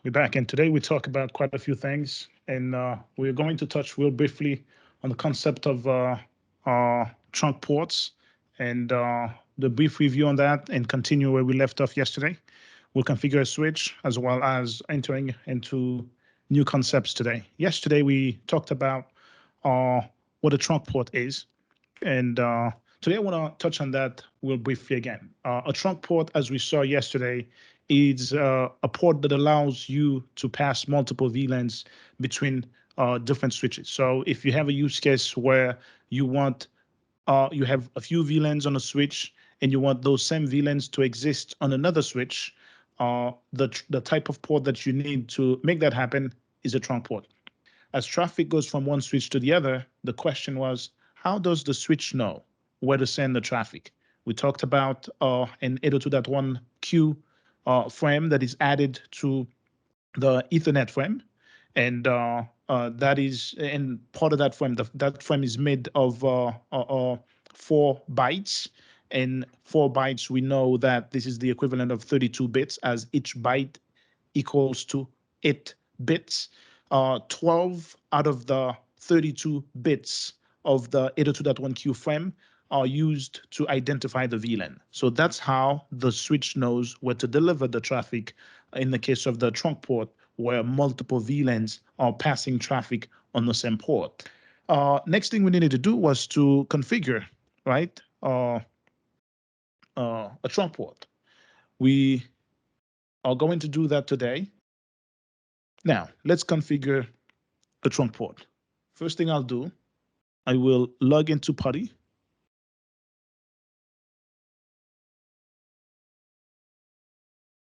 We're back, and today we talk about quite a few things, and we're going to touch real briefly on the concept of trunk ports and the brief review on that, and continue where we left off yesterday. We'll configure a switch as well as entering into new concepts today. Yesterday we talked about what a trunk port is, and today I want to touch on that real briefly again. A trunk port, as we saw yesterday, is a port that allows you to pass multiple VLANs between different switches. So if you have a use case where you want you have a few VLANs on a switch and you want those same VLANs to exist on another switch, the type of port that you need to make that happen is a trunk port. As traffic goes from one switch to the other, the question was, how does the switch know where to send the traffic? We talked about an 802.1q frame that is added to the Ethernet frame, and that is, and part of that frame, that frame is made of 4 bytes, and 4 bytes, we know that this is the equivalent of 32 bits, as each byte equals to 8 bits. 12 out of the 32 bits of the 802.1q frame are used to identify the VLAN. So that's how the switch knows where to deliver the traffic in the case of the trunk port, where multiple VLANs are passing traffic on the same port. Next thing we needed to do was to configure, right, a trunk port. We are going to do that today. Now, let's configure the trunk port. First thing I'll do, I will log into PuTTY.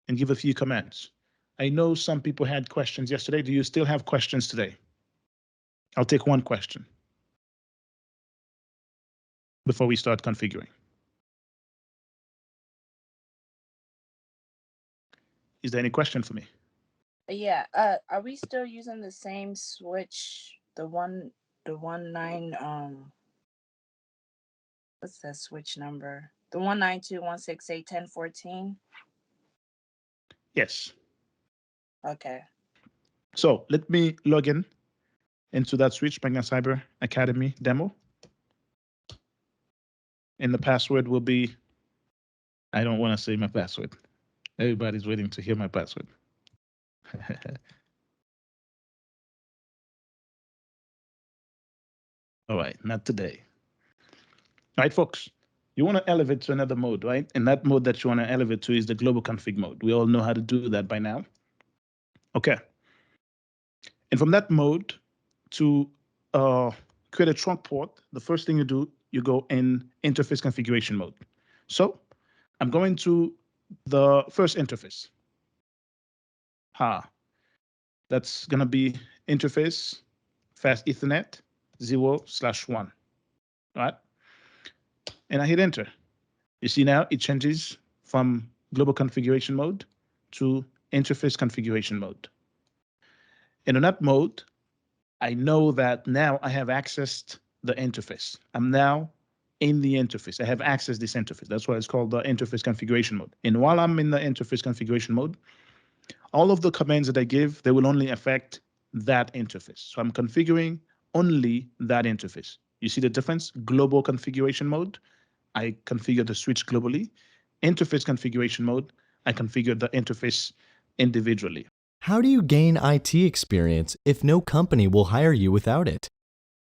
And give a few commands. I know some people had questions yesterday. Do you still have questions today? I'll take one question before we start configuring. Is there any question for me? Yeah. Are we still using the same switch? The one nine what's that switch number? The 192.168.10.14? Yes. Okay. So let me log in into that switch, Magna Cyber Academy demo. And the password will be, I don't want to say my password. Everybody's waiting to hear my password. All right, not today. All right, folks, you want to elevate to another mode, right? And that mode that you want to elevate to is the global config mode. We all know how to do that by now. Okay. And from that mode to create a trunk port, the first thing you do, you go in interface configuration mode. So I'm going to the first interface. That's going to be interface fast Ethernet 0/1, right? And I hit enter. You see now it changes from global configuration mode to interface configuration mode. And in that mode, I know that now I have accessed the interface. I'm now in the interface. I have accessed this interface. That's why it's called the interface configuration mode. And while I'm in the interface configuration mode, all of the commands that I give, they will only affect that interface. So I'm configuring only that interface. You see the difference? Global configuration mode, I configure the switch globally. Interface configuration mode, I configure the interface individually. How do you gain IT experience if no company will hire you without it?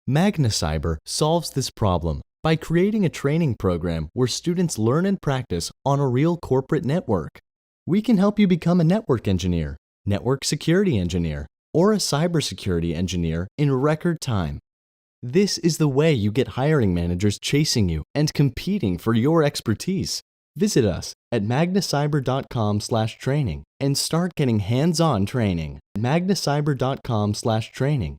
Magna Cyber solves this problem by creating a training program where students learn and practice on a real corporate network. We can help you become a network engineer, network security engineer, or a cybersecurity engineer in record time. This is the way you get hiring managers chasing you and competing for your expertise. Visit us at magnacyber.com/training and start getting hands-on training. magnacyber.com/training